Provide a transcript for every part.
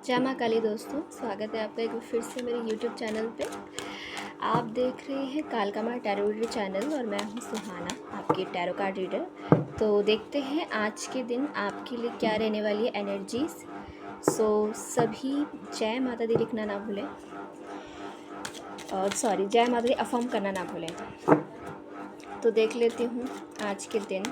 जय माँ काली दोस्तों, स्वागत है आपका एक बार फिर से मेरे YouTube चैनल पे। आप देख रहे हैं कालका माँ टैरो रीडर चैनल और मैं हूँ सुहाना, आपकी टैरो कार्ड रीडर। तो देखते हैं आज के दिन आपके लिए क्या रहने वाली है एनर्जीज। सभी जय माता दी लिखना ना भूलें, और जय माता दी अफर्म करना ना भूलें। तो देख लेती हूँ आज के दिन।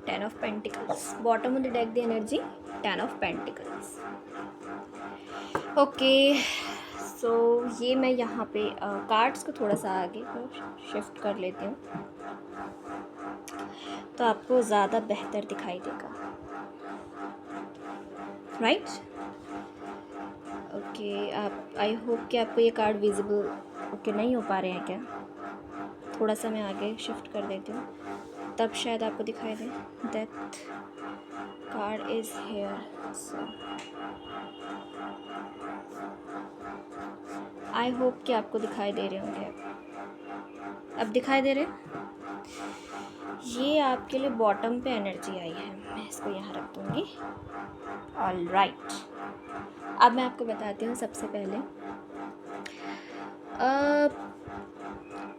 Ten of Pentacles, bottom of the deck the energy, Ten of Pentacles. Okay, so ये मैं यहाँ पे कार्ड्स को थोड़ा सा आगे शिफ्ट कर लेती हूँ तो आपको ज़्यादा बेहतर दिखाई देगा, राइट? ओके, आप आई होप कि आपको ये कार्ड विजिबल ओके नहीं हो पा रहे हैं क्या? थोड़ा सा मैं आगे शिफ्ट कर देती हूँ तब शायद आपको दिखाई दे। Death card is here, so I hope कि आपको दिखाई दे रहे होंगे। अब दिखाई दे रहे? ये आपके लिए बॉटम पे एनर्जी आई है, मैं इसको यहाँ रख दूँगी। ऑल राइट, अब मैं आपको बताती हूँ। सबसे पहले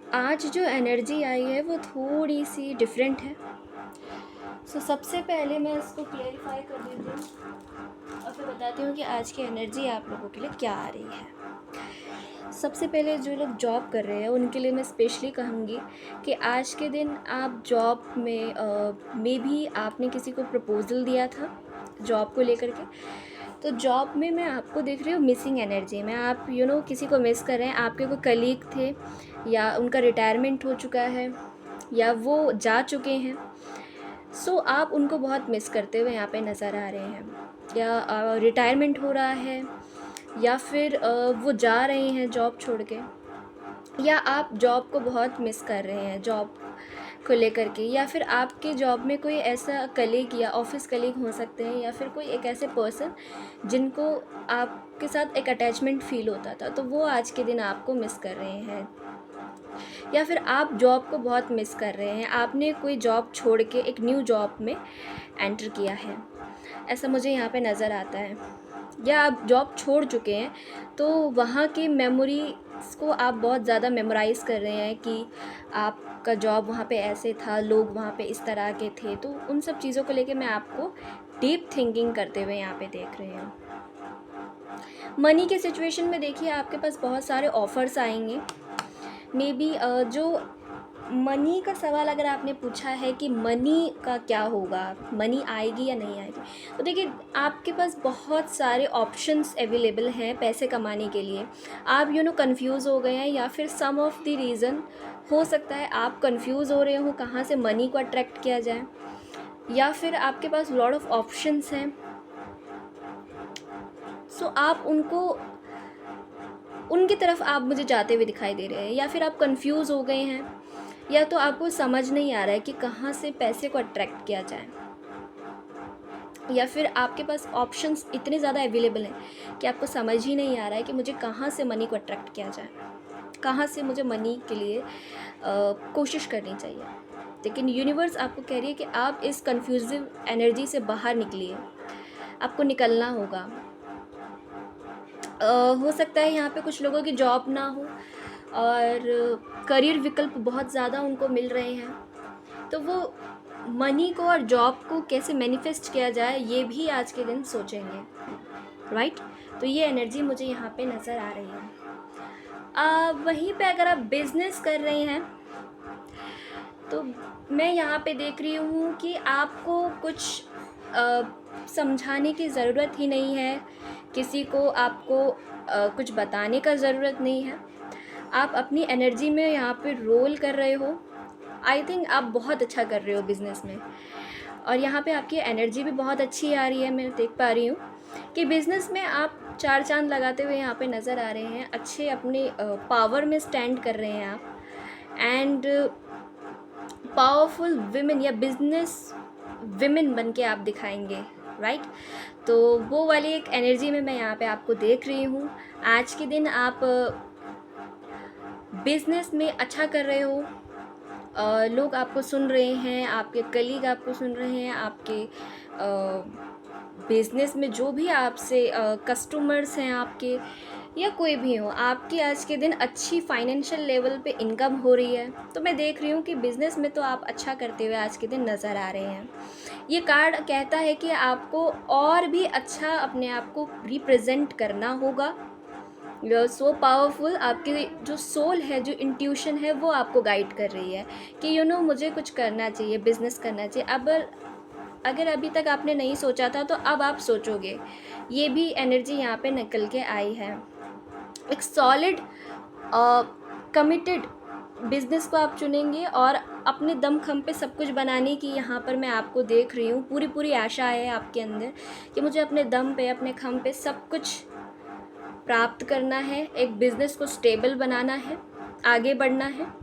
आज जो एनर्जी आई है वो थोड़ी सी डिफरेंट है। सबसे पहले मैं इसको क्लेरिफाई कर देती हूँ और फिर बताती हूँ कि आज की एनर्जी आप लोगों के लिए क्या आ रही है। सबसे पहले जो लोग जॉब कर रहे हैं उनके लिए मैं स्पेशली कहूँगी कि आज के दिन आप जॉब में भी आपने किसी को प्रपोज़ल दिया था जॉब को लेकर के, तो जॉब में मैं आपको देख रही हूँ मिसिंग एनर्जी में। आप किसी को मिस कर रहे हैं। आपके कोई कलीग थे या उनका रिटायरमेंट हो चुका है या वो जा चुके हैं, आप उनको बहुत मिस करते हुए यहाँ पे नज़र आ रहे हैं, या रिटायरमेंट हो रहा है या फिर वो जा रहे हैं जॉब छोड़ के, या आप जॉब को बहुत मिस कर रहे हैं जॉब को लेकर के, या फिर आपके जॉब में कोई ऐसा कलीग या ऑफिस कलीग हो सकते हैं या फिर कोई एक ऐसे पर्सन जिनको आपके साथ एक अटैचमेंट फ़ील होता था, तो वो आज के दिन आपको मिस कर रहे हैं। या फिर आप जॉब को बहुत मिस कर रहे हैं, आपने कोई जॉब छोड़ के एक न्यू जॉब में एंटर किया है, ऐसा मुझे यहाँ पे नज़र आता है। या आप जॉब छोड़ चुके हैं तो वहाँ की मेमोरीज़ को आप बहुत ज़्यादा मेमोराइज़ कर रहे हैं कि आपका जॉब वहाँ पे ऐसे था, लोग वहाँ पे इस तरह के थे, तो उन सब चीज़ों को लेके मैं आपको डीप थिंकिंग करते हुए यहाँ पे देख रही हूँ। मनी के सिचुएशन में देखिए आपके पास बहुत सारे ऑफ़र्स आएंगे। मे बी जो मनी का सवाल अगर आपने पूछा है कि मनी का क्या होगा, मनी आएगी या नहीं आएगी, तो देखिए आपके पास बहुत सारे ऑप्शंस अवेलेबल हैं पैसे कमाने के लिए। आप कंफ्यूज हो गए हैं, या फिर सम ऑफ द रीज़न हो सकता है आप कंफ्यूज हो रहे हो कहाँ से मनी को अट्रैक्ट किया जाए, या फिर आपके पास लॉट ऑफ ऑप्शंस हैं। आप उनकी तरफ आप मुझे जाते हुए दिखाई दे रहे हैं, या फिर आप कंफ्यूज हो गए हैं या तो आपको समझ नहीं आ रहा है कि कहाँ से पैसे को अट्रैक्ट किया जाए, या फिर आपके पास ऑप्शंस इतने ज़्यादा अवेलेबल हैं कि आपको समझ ही नहीं आ रहा है कि मुझे कहाँ से मनी को अट्रैक्ट किया जाए, कहाँ से मुझे मनी के लिए कोशिश करनी चाहिए। लेकिन यूनिवर्स आपको कह रही है कि आप इस कन्फ्यूजिव एनर्जी से बाहर निकलिए, आपको निकलना होगा। हो सकता है यहाँ पे कुछ लोगों की जॉब ना हो और करियर विकल्प बहुत ज़्यादा उनको मिल रहे हैं, तो वो मनी को और जॉब को कैसे मैनिफेस्ट किया जाए ये भी आज के दिन सोचेंगे, राइट। तो ये एनर्जी मुझे यहाँ पे नज़र आ रही है। वहीं पे अगर आप बिज़नेस कर रहे हैं तो मैं यहाँ पे देख रही हूँ कि आपको कुछ समझाने की ज़रूरत ही नहीं है, किसी को आपको कुछ बताने का ज़रूरत नहीं है। आप अपनी एनर्जी में यहाँ पे रोल कर रहे हो। आई थिंक आप बहुत अच्छा कर रहे हो बिज़नेस में, और यहाँ पे आपकी एनर्जी भी बहुत अच्छी आ रही है। मैं देख पा रही हूँ कि बिज़नेस में आप 4 चांद लगाते हुए यहाँ पे नज़र आ रहे हैं, अच्छे अपने पावर में स्टैंड कर रहे हैं आप, एंड पावरफुल विमेन या बिजनेस विमेन बन के आप दिखाएंगे, राइट। तो वो वाली एक एनर्जी में मैं यहाँ पे आपको देख रही हूँ। आज के दिन आप बिजनेस में अच्छा कर रहे हो, लोग आपको सुन रहे हैं, आपके कलीग आपको सुन रहे हैं, आपके बिजनेस में जो भी आपसे कस्टमर्स हैं आपके, या कोई भी हो, आपकी आज के दिन अच्छी फाइनेंशियल लेवल पे इनकम हो रही है। तो मैं देख रही हूँ कि बिज़नेस में तो आप अच्छा करते हुए आज के दिन नज़र आ रहे हैं। ये कार्ड कहता है कि आपको और भी अच्छा अपने आप को रिप्रेजेंट करना होगा। You are so powerful. आपकी जो सोल है, जो इंट्यूशन है, वो आपको गाइड कर रही है कि मुझे कुछ करना चाहिए, बिज़नेस करना चाहिए। अब अगर अभी तक आपने नहीं सोचा था तो अब आप सोचोगे। ये भी एनर्जी यहाँ पे निकल के आई है। एक सॉलिड कमिटेड बिजनेस को आप चुनेंगे और अपने दमखम पे सब कुछ बनाने की यहाँ पर मैं आपको देख रही हूँ। पूरी आशा है आपके अंदर कि मुझे अपने दम पे, अपने खम पे सब कुछ प्राप्त करना है, एक बिज़नेस को स्टेबल बनाना है, आगे बढ़ना है।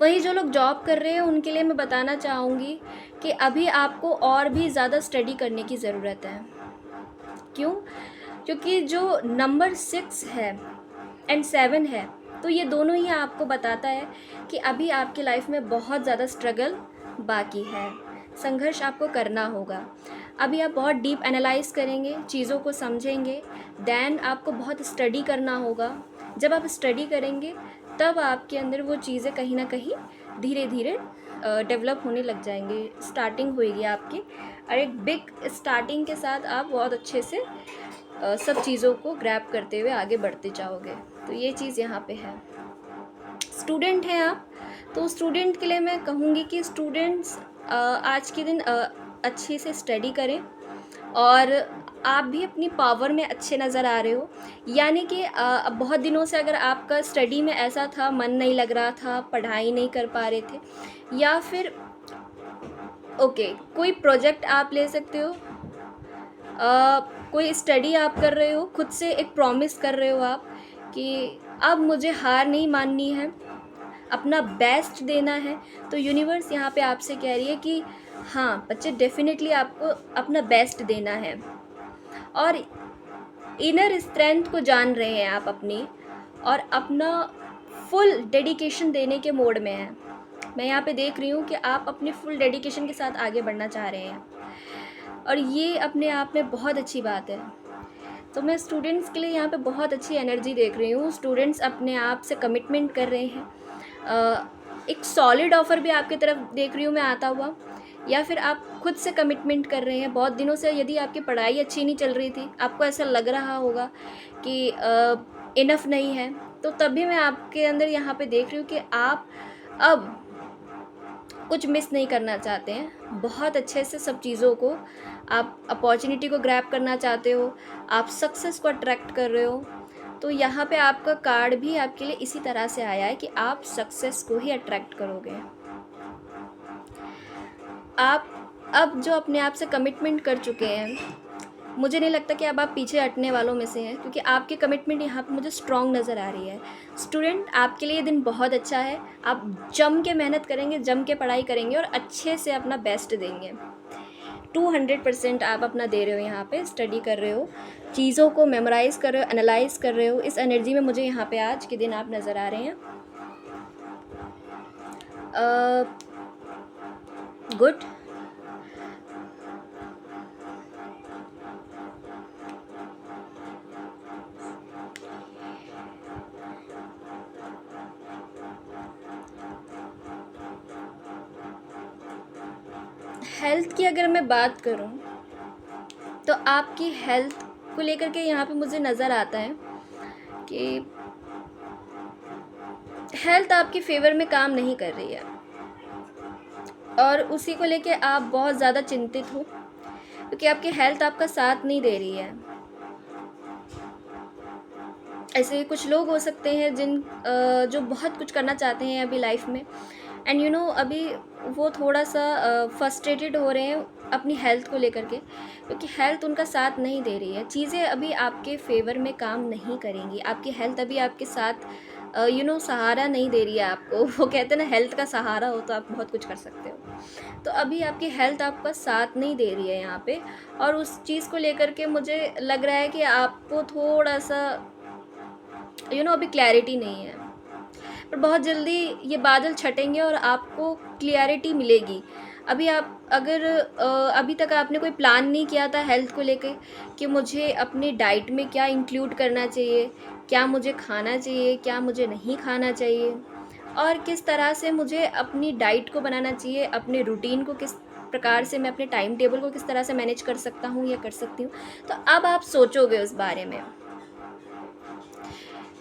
वही जो लोग जॉब कर रहे हैं उनके लिए मैं बताना चाहूँगी कि अभी आपको और भी ज़्यादा स्टडी करने की ज़रूरत है। क्यों? क्योंकि जो नंबर 6 है एंड 7 है, तो ये दोनों ही आपको बताता है कि अभी आपकी लाइफ में बहुत ज़्यादा स्ट्रगल बाकी है, संघर्ष आपको करना होगा। अभी आप बहुत डीप एनालाइज करेंगे, चीज़ों को समझेंगे, देन आपको बहुत स्टडी करना होगा। जब आप स्टडी करेंगे तब आपके अंदर वो चीज़ें कहीं ना कहीं धीरे धीरे डेवलप होने लग जाएंगे, स्टार्टिंग होएगी आपकी, और एक बिग स्टार्टिंग के साथ आप बहुत अच्छे से सब चीज़ों को ग्रैब करते हुए आगे बढ़ते जाओगे। तो ये चीज़ यहाँ पे है। स्टूडेंट हैं आप, तो स्टूडेंट के लिए मैं कहूँगी कि स्टूडेंट्स आज के दिन अच्छे से स्टडी करें, और आप भी अपनी पावर में अच्छे नज़र आ रहे हो। यानी कि बहुत दिनों से अगर आपका स्टडी में ऐसा था, मन नहीं लग रहा था, पढ़ाई नहीं कर पा रहे थे, या फिर कोई प्रोजेक्ट आप ले सकते हो, कोई स्टडी आप कर रहे हो, खुद से एक प्रॉमिस कर रहे हो आप कि अब मुझे हार नहीं माननी है, अपना बेस्ट देना है। तो यूनिवर्स यहाँ पे आपसे कह रही है कि हाँ बच्चे, डेफिनेटली आपको अपना बेस्ट देना है, और इनर स्ट्रेंथ को जान रहे हैं आप अपनी, और अपना फुल डेडिकेशन देने के मोड में हैं। मैं यहाँ पे देख रही हूँ कि आप अपने फुल डेडिकेशन के साथ आगे बढ़ना चाह रहे हैं, और ये अपने आप में बहुत अच्छी बात है। तो मैं स्टूडेंट्स के लिए यहाँ पे बहुत अच्छी एनर्जी देख रही हूँ। स्टूडेंट्स अपने आप से कमिटमेंट कर रहे हैं, एक सॉलिड ऑफ़र भी आपकी तरफ देख रही हूँ मैं आता हुआ, या फिर आप खुद से कमिटमेंट कर रहे हैं। बहुत दिनों से यदि आपकी पढ़ाई अच्छी नहीं चल रही थी, आपको ऐसा लग रहा होगा कि इनफ नहीं है, तो तभी मैं आपके अंदर यहाँ पे देख रही हूँ कि आप अब कुछ मिस नहीं करना चाहते हैं। बहुत अच्छे से सब चीज़ों को, आप अपॉर्चुनिटी को ग्रैब करना चाहते हो, आप सक्सेस को अट्रैक्ट कर रहे हो। तो यहाँ पे आपका कार्ड भी आपके लिए इसी तरह से आया है कि आप सक्सेस को ही अट्रैक्ट करोगे। आप अब जो अपने आप से कमिटमेंट कर चुके हैं, मुझे नहीं लगता कि अब आप पीछे हटने वालों में से हैं, क्योंकि आपकी कमिटमेंट यहाँ पे मुझे स्ट्रॉन्ग नज़र आ रही है। स्टूडेंट, आपके लिए ये दिन बहुत अच्छा है। आप जम के मेहनत करेंगे, जम के पढ़ाई करेंगे और अच्छे से अपना बेस्ट देंगे। 200% आप अपना दे रहे हो, यहाँ पे स्टडी कर रहे हो, चीज़ों को मेमोराइज़ कर रहे हो, एनालाइज कर रहे हो। इस एनर्जी में मुझे यहाँ पे आज के दिन आप नज़र आ रहे हैं। गुड। हेल्थ की अगर मैं बात करूं तो आपकी हेल्थ को लेकर के यहाँ पे मुझे नज़र आता है कि हेल्थ आपके फेवर में काम नहीं कर रही है, और उसी को लेके आप बहुत ज़्यादा चिंतित हो, क्योंकि आपकी हेल्थ आपका साथ नहीं दे रही है। ऐसे कुछ लोग हो सकते हैं जो बहुत कुछ करना चाहते हैं अभी लाइफ में, एंड यू नो अभी वो थोड़ा सा फ्रस्ट्रेटेड हो रहे हैं अपनी हेल्थ को लेकर के, क्योंकि हेल्थ उनका साथ नहीं दे रही है। चीज़ें अभी आपके फेवर में काम नहीं करेंगी। आपकी हेल्थ अभी आपके साथ सहारा नहीं दे रही है आपको। वो कहते हैं ना, हेल्थ का सहारा हो तो आप बहुत कुछ कर सकते हो। तो अभी आपकी हेल्थ आपका साथ नहीं दे रही है यहाँ पे, और उस चीज़ को लेकर के मुझे लग रहा है कि आपको थोड़ा सा अभी क्लैरिटी नहीं है, पर बहुत जल्दी ये बादल छटेंगे और आपको क्लियरिटी मिलेगी। अभी आप अगर अभी तक आपने कोई प्लान नहीं किया था हेल्थ को लेके कि मुझे अपनी डाइट में क्या इंक्लूड करना चाहिए, क्या मुझे खाना चाहिए, क्या मुझे नहीं खाना चाहिए, और किस तरह से मुझे अपनी डाइट को बनाना चाहिए, अपने रूटीन को किस प्रकार से, मैं अपने टाइम टेबल को किस तरह से मैनेज कर सकता हूँ या कर सकती हूँ, तो अब आप सोचोगे उस बारे में,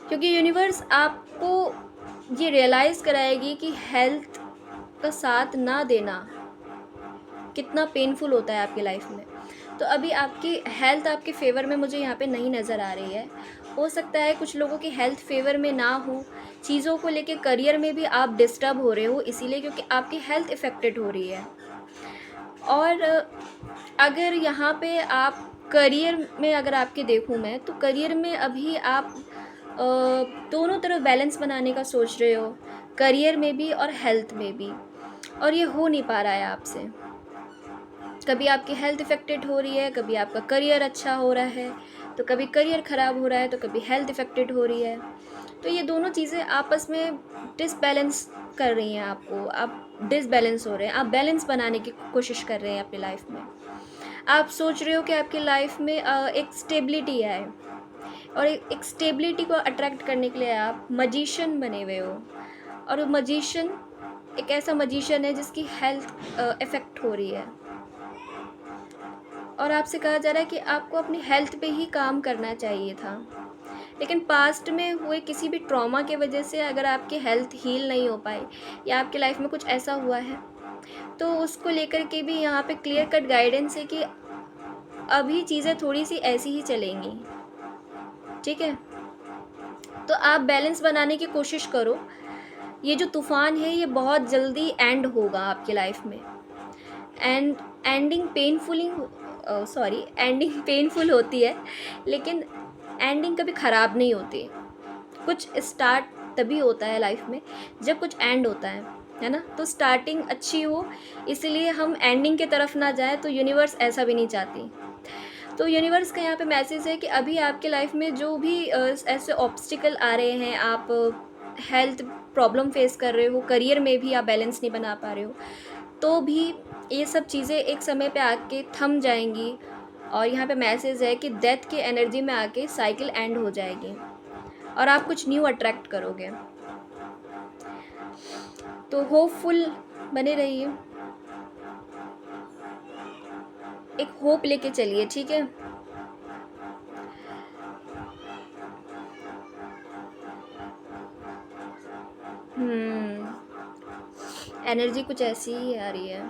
क्योंकि यूनिवर्स आपको ये रियलाइज़ कराएगी कि हेल्थ का साथ ना देना कितना पेनफुल होता है आपकी लाइफ में। तो अभी आपकी हेल्थ आपके फेवर में मुझे यहाँ पे नहीं नज़र आ रही है। हो सकता है कुछ लोगों की हेल्थ फेवर में ना हो, चीज़ों को लेके करियर में भी आप डिस्टर्ब हो रहे हो, इसीलिए क्योंकि आपकी हेल्थ इफ़ेक्टेड हो रही है। और अगर यहाँ पे आप करियर में अगर आपके देखूँ मैं, तो करियर में अभी आप दोनों तरफ बैलेंस बनाने का सोच रहे हो, करियर में भी और हेल्थ में भी, और ये हो नहीं पा रहा है आपसे। कभी आपकी हेल्थ इफ़ेक्टेड हो रही है, कभी आपका करियर अच्छा हो रहा है, तो कभी करियर ख़राब हो रहा है, तो कभी हेल्थ इफ़ेक्टेड हो रही है। तो ये दोनों चीज़ें आपस में डिसबैलेंस कर रही हैं आपको, आप डिसबैलेंस हो रहे हैं, आप बैलेंस बनाने की कोशिश कर रहे हैं अपनी लाइफ में। आप सोच रहे हो कि आपकी लाइफ में एक स्टेबिलिटी आए, और एक स्टेबिलिटी को अट्रैक्ट करने के लिए आप मजिशियन बने हुए हो, और वो मजिशियन एक ऐसा मजिशियन है जिसकी हेल्थ इफ़ेक्ट हो रही है, और आपसे कहा जा रहा है कि आपको अपनी हेल्थ पे ही काम करना चाहिए था। लेकिन पास्ट में हुए किसी भी ट्रॉमा के वजह से अगर आपकी हेल्थ हील नहीं हो पाई, या आपकी लाइफ में कुछ ऐसा हुआ है, तो उसको लेकर के भी यहाँ पे क्लियर कट गाइडेंस है कि अभी चीज़ें थोड़ी सी ऐसी ही चलेंगी, ठीक है। तो आप बैलेंस बनाने की कोशिश करो। ये जो तूफ़ान है ये बहुत जल्दी एंड होगा आपकी लाइफ में, एंड एंडिंग पेनफुल होती है, लेकिन एंडिंग कभी ख़राब नहीं होती। कुछ स्टार्ट तभी होता है लाइफ में जब कुछ एंड होता है ना। तो स्टार्टिंग अच्छी हो, इसलिए हम एंडिंग के तरफ ना जाए, तो यूनिवर्स ऐसा भी नहीं चाहती। तो यूनिवर्स का यहाँ पे मैसेज है कि अभी आपके लाइफ में जो भी ऐसे ऑब्स्टिकल आ रहे हैं, आप हेल्थ प्रॉब्लम फेस कर रहे हो, करियर में भी आप बैलेंस नहीं बना पा रहे हो, तो भी ये सब चीज़ें एक समय पे आके थम जाएंगी। और यहाँ पे मैसेज है कि डेथ की एनर्जी में आके साइकिल एंड हो जाएगी और आप कुछ न्यू अट्रैक्ट करोगे। तो होपफुल बने रहिए, एक होप लेके चलिए, ठीक है। एनर्जी कुछ ऐसी ही आ रही है।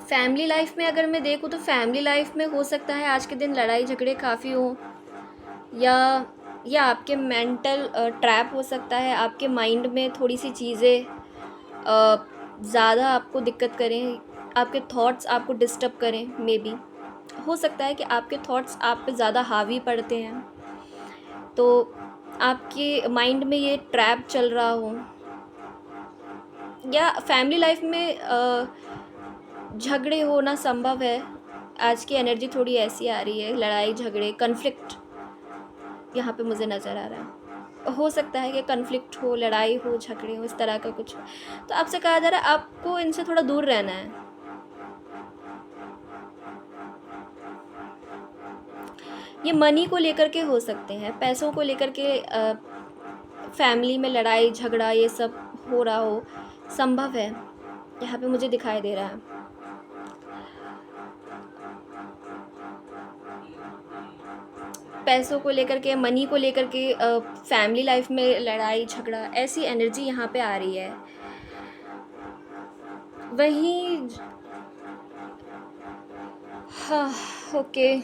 फैमिली लाइफ में अगर मैं देखूँ तो फैमिली लाइफ में हो सकता है आज के दिन लड़ाई झगड़े काफ़ी हों, या आपके मेंटल ट्रैप हो सकता है, आपके माइंड में थोड़ी सी चीज़ें ज़्यादा आपको दिक्कत करें, आपके थॉट्स आपको डिस्टर्ब करें। मे बी हो सकता है कि आपके थॉट्स आप पे ज़्यादा हावी पड़ते हैं, तो आपके माइंड में ये ट्रैप चल रहा हो, या फैमिली लाइफ में झगड़े होना संभव है। आज की एनर्जी थोड़ी ऐसी आ रही है, लड़ाई झगड़े कन्फ्लिक्ट यहाँ पे मुझे नज़र आ रहा है। हो सकता है कि कन्फ्लिक्ट हो, लड़ाई हो, झगड़े हो, इस तरह का कुछ हो। तो आपसे कहा जा रहा है आपको इनसे थोड़ा दूर रहना है। ये मनी को लेकर के हो सकते हैं, पैसों को लेकर के फैमिली में लड़ाई झगड़ा ये सब हो रहा हो, संभव है, यहाँ पे मुझे दिखाई दे रहा है। पैसों को लेकर के, मनी को लेकर के फैमिली लाइफ में लड़ाई झगड़ा, ऐसी एनर्जी यहाँ पे आ रही है। वहीं हाँ, ओके,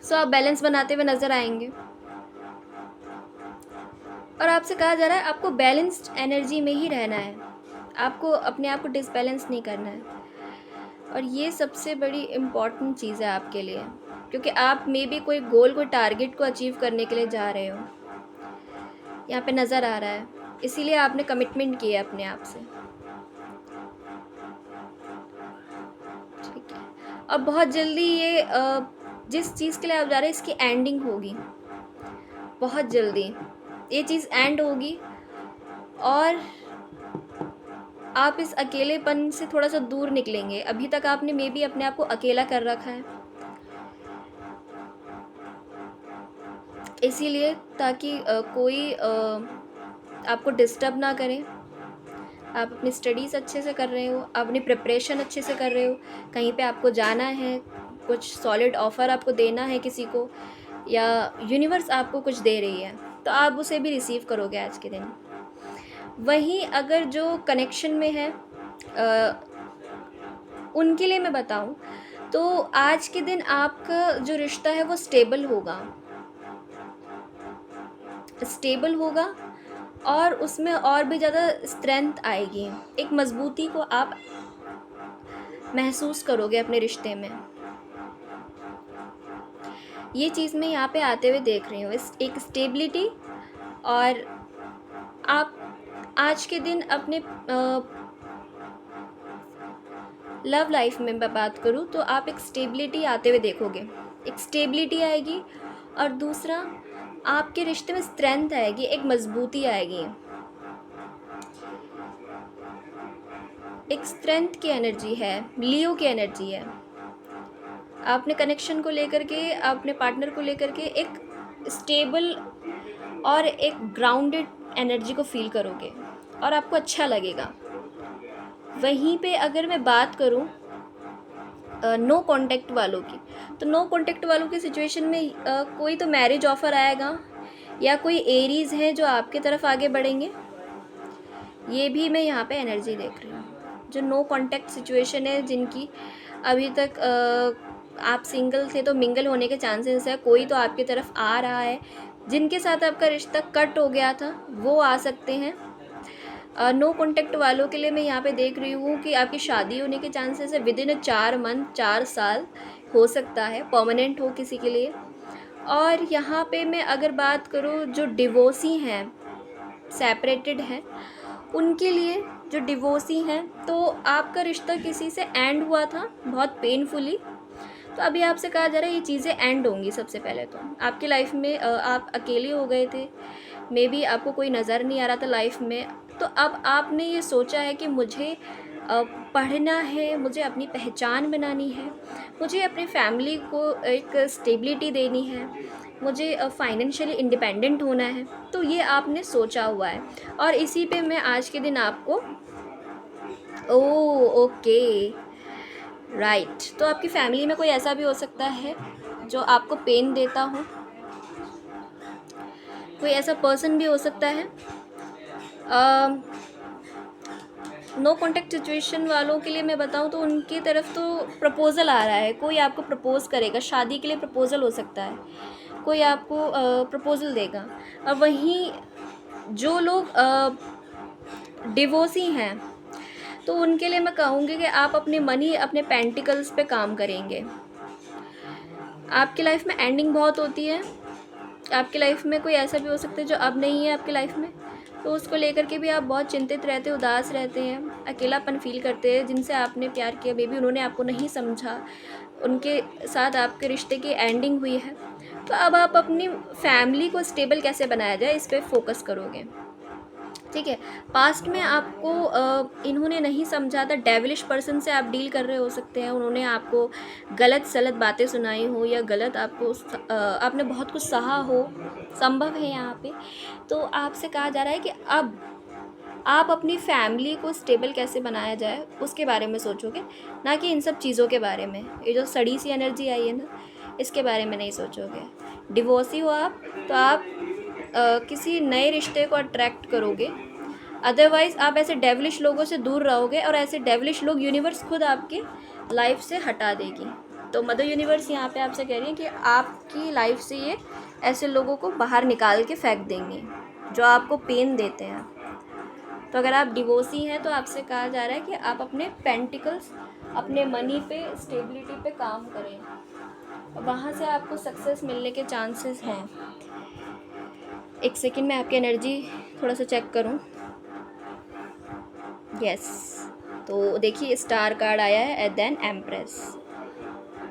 सो आप बैलेंस बनाते हुए नज़र आएंगे, और आपसे कहा जा रहा है आपको बैलेंस्ड एनर्जी में ही रहना है, आपको अपने आप को डिसबैलेंस नहीं करना है। और ये सबसे बड़ी इम्पॉर्टेंट चीज़ है आपके लिए, क्योंकि आप मे बी कोई गोल, कोई टारगेट को अचीव करने के लिए जा रहे हो, यहाँ पे नज़र आ रहा है। इसीलिए आपने कमिटमेंट किया अपने आप से, ठीक है। और बहुत जल्दी ये जिस चीज़ के लिए आप जा रहे हैं इसकी एंडिंग होगी, बहुत जल्दी ये चीज़ एंड होगी, और आप इस अकेलेपन से थोड़ा सा दूर निकलेंगे। अभी तक आपने मे बी अपने आप को अकेला कर रखा है, इसीलिए ताकि कोई आपको डिस्टर्ब ना करे। आप अपनी स्टडीज़ अच्छे से कर रहे हो, आप अपनी प्रिपरेशन अच्छे से कर रहे हो, कहीं पे आपको जाना है, कुछ सॉलिड ऑफ़र आपको देना है किसी को, या यूनिवर्स आपको कुछ दे रही है, तो आप उसे भी रिसीव करोगे आज के दिन। वहीं अगर जो कनेक्शन में है उनके लिए मैं बताऊं तो आज के दिन आपका जो रिश्ता है वो स्टेबल होगा, और उसमें और भी ज़्यादा स्ट्रेंथ आएगी, एक मजबूती को आप महसूस करोगे अपने रिश्ते में। ये चीज़ मैं यहाँ पे आते हुए देख रही हूँ, इस एक स्टेबिलिटी। और आप आज के दिन अपने लव लाइफ में मैं बात करूँ तो आप एक स्टेबिलिटी आते हुए देखोगे, एक स्टेबिलिटी आएगी, और दूसरा आपके रिश्ते में स्ट्रेंथ आएगी, एक मजबूती आएगी, एक स्ट्रेंथ की एनर्जी है, लियो की एनर्जी है। आपने कनेक्शन को लेकर के, अपने पार्टनर को लेकर के एक स्टेबल और एक ग्राउंडेड एनर्जी को फील करोगे, और आपको अच्छा लगेगा। वहीं पे अगर मैं बात करूं नो कांटेक्ट वालों की, तो नो कांटेक्ट वालों की सिचुएशन में कोई तो मैरिज ऑफ़र आएगा, या कोई एरीज़ हैं जो आपके तरफ आगे बढ़ेंगे। ये भी मैं यहाँ पे एनर्जी देख रही हूँ। जो नो कांटेक्ट सिचुएशन है, जिनकी अभी तक आप सिंगल थे तो मिंगल होने के चांसेस है, कोई तो आपकी तरफ आ रहा है, जिनके साथ आपका रिश्ता कट हो गया था वो आ सकते हैं। नो कांटेक्ट वालों के लिए मैं यहाँ पे देख रही हूँ कि आपकी शादी होने के चांसेस है विद इन 4 मंथ, 4 साल हो सकता है, परमानेंट हो किसी के लिए। और यहाँ पे मैं अगर बात करूँ जो डिवोर्सी हैं, सेपरेटेड हैं, उनके लिए जो डिवोर्सी हैं, तो आपका रिश्ता किसी से एंड हुआ था बहुत पेनफुली, तो अभी आपसे कहा जा रहा है ये चीज़ें एंड होंगी। सबसे पहले तो आपकी लाइफ में आप अकेले हो गए थे, मे बी आपको कोई नज़र नहीं आ रहा था लाइफ में, तो अब आपने ये सोचा है कि मुझे पढ़ना है, मुझे अपनी पहचान बनानी है, मुझे अपनी फैमिली को एक स्टेबिलिटी देनी है, मुझे फाइनेंशियली इंडिपेंडेंट होना है, तो ये आपने सोचा हुआ है। और इसी पे मैं आज के दिन आपको ओके राइट, तो आपकी फैमिली में कोई ऐसा भी हो सकता है जो आपको पेन देता हो, कोई ऐसा पर्सन भी हो सकता है। नो कॉन्टेक्ट सिचुएशन वालों के लिए मैं बताऊं तो उनकी तरफ तो प्रपोज़ल आ रहा है, कोई आपको प्रपोज़ करेगा, शादी के लिए प्रपोज़ल हो सकता है, कोई आपको प्रपोज़ल देगा। और वहीं जो लोग डिवोर्सी हैं, तो उनके लिए मैं कहूँगी कि आप अपने मनी, अपने पेंटिकल्स पे काम करेंगे। आपकी लाइफ में एंडिंग बहुत होती है, आपकी लाइफ में कोई ऐसा भी हो सकता है जो अब नहीं है आपकी लाइफ में, तो उसको लेकर के भी आप बहुत चिंतित रहते हैं, उदास रहते हैं, अकेलापन फील करते हैं। जिनसे आपने प्यार किया बेबी, उन्होंने आपको नहीं समझा, उनके साथ आपके रिश्ते की एंडिंग हुई है। तो अब आप अपनी फैमिली को स्टेबल कैसे बनाया जाए, इस पर फोकस करोगे। ठीक है, पास्ट में आपको इन्होंने नहीं समझा था, डेविलिश पर्सन से आप डील कर रहे हो सकते हैं। उन्होंने आपको गलत सलत बातें सुनाई हो, या गलत आपको आपने बहुत कुछ सहा हो, संभव है यहाँ पे। तो आपसे कहा जा रहा है कि अब आप अपनी फैमिली को स्टेबल कैसे बनाया जाए उसके बारे में सोचोगे, ना कि इन सब चीज़ों के बारे में। ये जो सड़ी सी एनर्जी आई है ना, इसके बारे में नहीं सोचोगे। डिवोर्सी हो आप, तो आप किसी नए रिश्ते को अट्रैक्ट करोगे, अदरवाइज़ आप ऐसे डेवलिश लोगों से दूर रहोगे, और ऐसे डेवलिश लोग यूनिवर्स खुद आपकी लाइफ से हटा देगी। तो मदर यूनिवर्स यहाँ पे आपसे कह रही है कि आपकी लाइफ से ये ऐसे लोगों को बाहर निकाल के फेंक देंगे जो आपको पेन देते हैं। तो अगर आप डिवोर्सी हैं तो आपसे कहा जा रहा है कि आप अपने पेंटिकल्स, अपने मनी पे, स्टेबिलिटी पे काम करें, वहाँ से आपको सक्सेस मिलने के चांसेस हैं। एक सेकंड में आपकी एनर्जी थोड़ा सा चेक करूँ। यस, तो देखिए स्टार कार्ड आया है, then empress,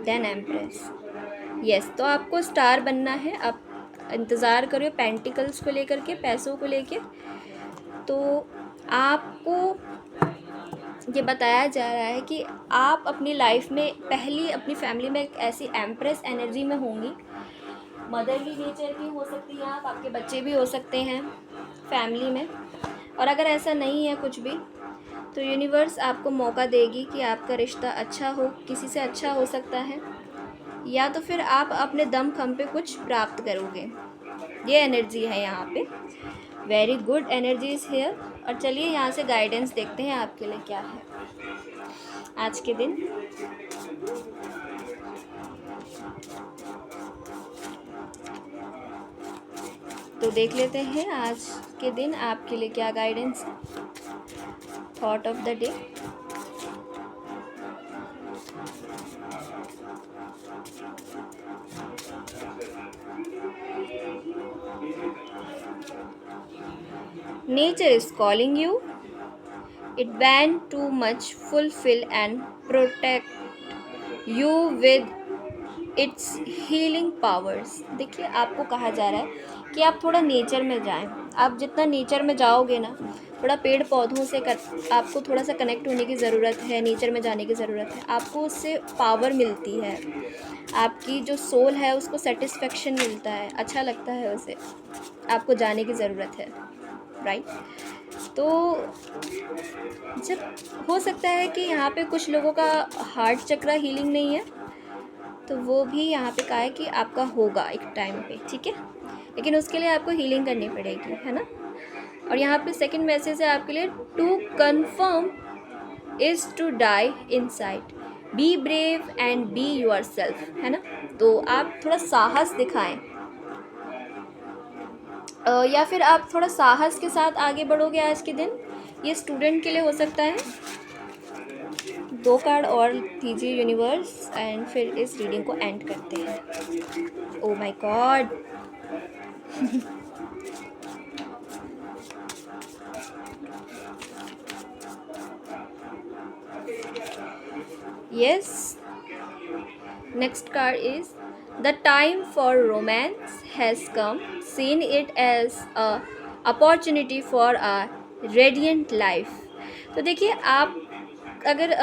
then empress. Yes, तो आपको स्टार बनना है। आप इंतज़ार करिए पेंटिकल्स को लेकर के, पैसों को लेके। तो आपको ये बताया जा रहा है कि आप अपनी लाइफ में पहली अपनी फैमिली में एक ऐसी एम्प्रेस एनर्जी में होंगी। मदरली नेचर की हो सकती है आप, आपके बच्चे भी हो सकते हैं फैमिली में। और अगर ऐसा नहीं है कुछ भी, तो यूनिवर्स आपको मौका देगी कि आपका रिश्ता अच्छा हो, किसी से अच्छा हो सकता है, या तो फिर आप अपने दम खम पे कुछ प्राप्त करोगे। ये एनर्जी है यहाँ पे, very good energy is here. और चलिए यहाँ से गाइडेंस देखते हैं आपके लिए क्या है आज के दिन। तो देख लेते हैं आज के दिन आपके लिए क्या गाइडेंस है। Thought of the day, nature is calling you, it went too much fulfill and protect you with its healing powers। देखिए आपको कहा जा रहा है कि आप थोड़ा नेचर में जाएं। आप जितना नेचर में जाओगे ना, थोड़ा पेड़ पौधों से आपको थोड़ा सा कनेक्ट होने की ज़रूरत है, नेचर में जाने की ज़रूरत है। आपको उससे पावर मिलती है, आपकी जो सोल है उसको सेटिस्फेक्शन मिलता है, अच्छा लगता है उसे। आपको जाने की ज़रूरत है, राइट। तो जब हो सकता है कि यहाँ पे कुछ लोगों का हार्ट चक्र हीलिंग नहीं है, तो वो भी यहाँ पे कहा है कि आपका होगा एक टाइम पे, ठीक है, लेकिन उसके लिए आपको हीलिंग करनी पड़ेगी, है ना। और यहाँ पे सेकंड मैसेज है आपके लिए, to conform is to die inside, be brave and be yourself, है ना। तो आप थोड़ा साहस दिखाएं, या फिर आप थोड़ा साहस के साथ आगे बढ़ोगे आज के दिन। ये स्टूडेंट के लिए हो सकता है। 2 कार्ड और दीजिए यूनिवर्स, एंड फिर इस रीडिंग को एंड करते हैं। Oh my God, yes, next card is the time for romance has come, seen it as a opportunity for a radiant life। तो देखिए आप अगर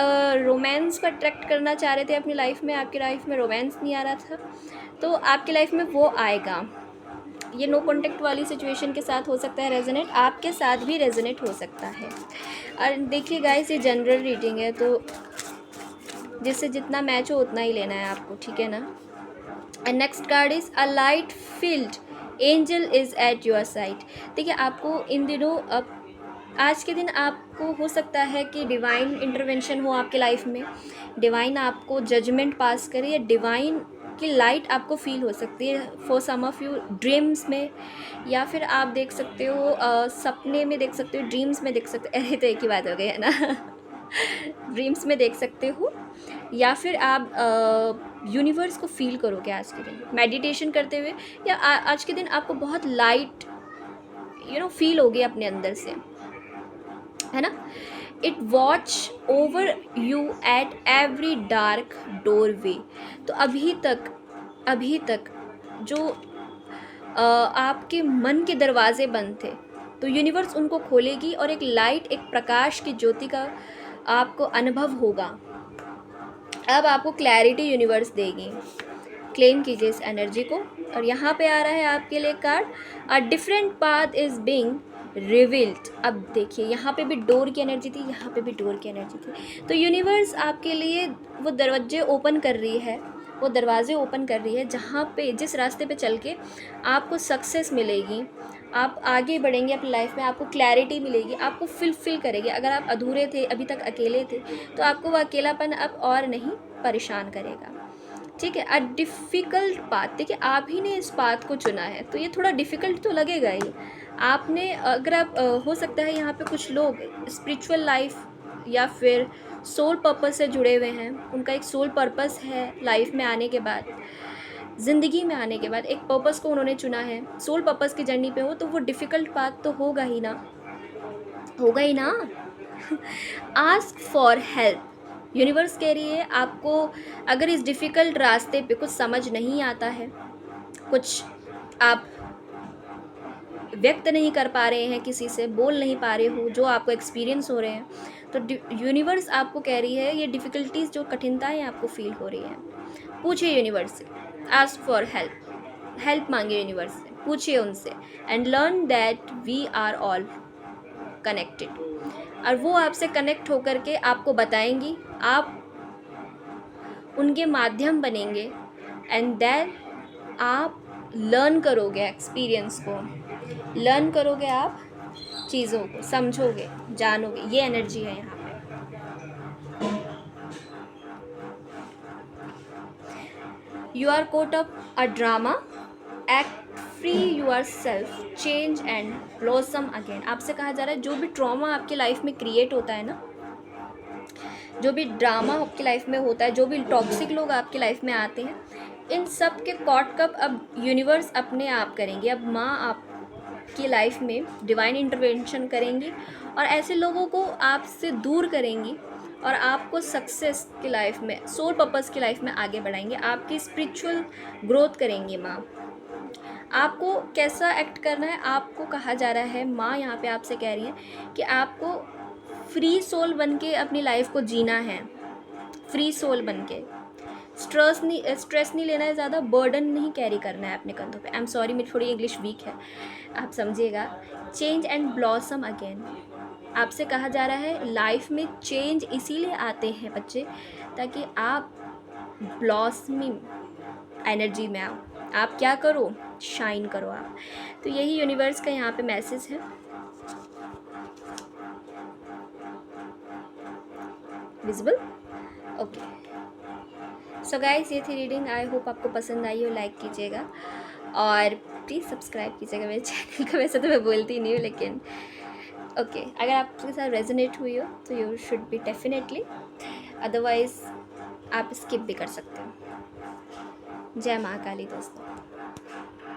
रोमांस को अट्रैक्ट करना चाह रहे थे अपनी लाइफ में, आपकी लाइफ में रोमांस नहीं आ रहा था, तो आपकी लाइफ में वो आएगा। ये नो कॉन्टेक्ट वाली सिचुएशन के साथ हो सकता है रेजोनेट, आपके साथ भी रेजोनेट हो सकता है। और देखिए गाइस, ये जनरल रीडिंग है, तो जिससे जितना मैच हो उतना ही लेना है आपको, ठीक है ना। And next card is a light field angel is at your side. देखिए आपको इन दिनों, अब आज के दिन आपको हो सकता है कि डिवाइन इंटरवेंशन हो आपके लाइफ में, डिवाइन आपको जजमेंट पास करे, या डिवाइन की लाइट आपको फील हो सकती है for some of you dreams में, या फिर आप देख सकते हो सपने में देख सकते हो, ड्रीम्स में देख सकते हो। अरे तो एक ही बात हो गई है ना। ड्रीम्स में देख सकते हो, या फिर आप यूनिवर्स को फील करोगे आज के दिन मेडिटेशन करते हुए, या आज के दिन आपको बहुत लाइट फील होगी अपने अंदर से, है ना। It watch over you at every dark doorway. तो अभी तक जो आपके मन के दरवाजे बंद थे, तो यूनिवर्स उनको खोलेगी और एक लाइट, एक प्रकाश की ज्योति का आपको अनुभव होगा। अब आपको क्लैरिटी यूनिवर्स देगी। क्लेम कीजिए इस एनर्जी को। और यहाँ पे आ रहा है आपके लिए card, a different path is being revealed. अब देखिए, यहाँ पे भी डोर की एनर्जी थी, यहाँ पे भी डोर की एनर्जी थी। तो यूनिवर्स आपके लिए वो दरवाजे ओपन कर रही है, वो दरवाजे ओपन कर रही है जहाँ पे, जिस रास्ते पे चल के आपको सक्सेस मिलेगी, आप आगे बढ़ेंगे अपनी लाइफ में, आपको क्लैरिटी मिलेगी, आपको फुलफिल करेगी। अगर आप अधूरे थे, अभी तक अकेले थे, तो आपको वो अकेलापन अब और नहीं परेशान करेगा। ठीक है। अ डिफ़िकल्ट पाथ, देखिए आप ही ने इस पाथ को चुना है, तो ये थोड़ा डिफ़िकल्ट तो लगेगा ही। आपने, अगर आप हो सकता है यहाँ पे कुछ लोग स्पिरिचुअल लाइफ या फिर सोल पर्पस से जुड़े हुए हैं, उनका एक सोल पर्पस है लाइफ में आने के बाद, ज़िंदगी में आने के बाद एक पर्पस को उन्होंने चुना है, सोल पर्पस की जर्नी पे हो, तो वो डिफ़िकल्ट पाथ तो होगा ही ना, होगा ही ना। Ask for help. यूनिवर्स कह रही है आपको, अगर इस डिफ़िकल्ट रास्ते पे कुछ समझ नहीं आता है, कुछ आप व्यक्त नहीं कर पा रहे हैं, किसी से बोल नहीं पा रहे हो, जो आपको एक्सपीरियंस हो रहे हैं, तो यूनिवर्स आपको कह रही है, ये डिफ़िकल्टीज़, जो कठिनताएं आपको फील हो रही हैं, पूछिए यूनिवर्स से। आस्क फॉर हेल्प, हेल्प मांगिए यूनिवर्स से, पूछिए उनसे। And learn that we are all connected. और वो आपसे कनेक्ट होकर के आपको बताएंगी, आप उनके माध्यम बनेंगे, एंड देन आप लर्न करोगे, एक्सपीरियंस को लर्न करोगे, आप चीज़ों को समझोगे, जानोगे। ये एनर्जी है यहाँ पे। You are caught up a drama, act free yourself, change and blossom again. आपसे कहा जा रहा है, जो भी ट्रॉमा आपकी लाइफ में क्रिएट होता है ना, जो भी ड्रामा आपकी लाइफ में होता है, जो भी टॉक्सिक लोग आपकी लाइफ में आते हैं, इन सब के कॉट कप अब यूनिवर्स अपने आप करेंगे। अब माँ आपकी लाइफ में डिवाइन इंटरवेंशन करेंगी और ऐसे लोगों को आपसे दूर करेंगी और आपको सक्सेस की लाइफ में, सोल पर्पस की लाइफ में आगे बढ़ाएंगे, आपकी स्पिरिचुअल ग्रोथ करेंगी माँ। आपको कैसा एक्ट करना है, आपको कहा जा रहा है, माँ यहाँ पे आपसे कह रही है कि आपको फ्री सोल बन के अपनी लाइफ को जीना है, फ्री सोल बन के। स्ट्रेस नहीं लेना है, ज़्यादा बर्डन नहीं कैरी करना है अपने कंधों पे। आई एम सॉरी, मेरी थोड़ी इंग्लिश वीक है, आप समझिएगा। Change and blossom again. आपसे कहा जा रहा है, लाइफ में चेंज इसीलिए आते हैं बच्चे, ताकि आप ब्लॉसमिंग एनर्जी में आओ। आप क्या करो, शाइन करो आप। तो यही यूनिवर्स का यहाँ पे मैसेज है। विजिबल? ओके। सो गाइस, ये थी रीडिंग। आई होप आपको पसंद आई हो। लाइक कीजिएगा और प्लीज़ सब्सक्राइब कीजिएगा मेरे चैनल को। वैसे तो मैं बोलती नहीं हूँ, लेकिन ओके, अगर आपके साथ रेजोनेट हुई हो तो you should be definitely, otherwise आप स्किप भी कर सकते हो। जय महाकाली दोस्तों।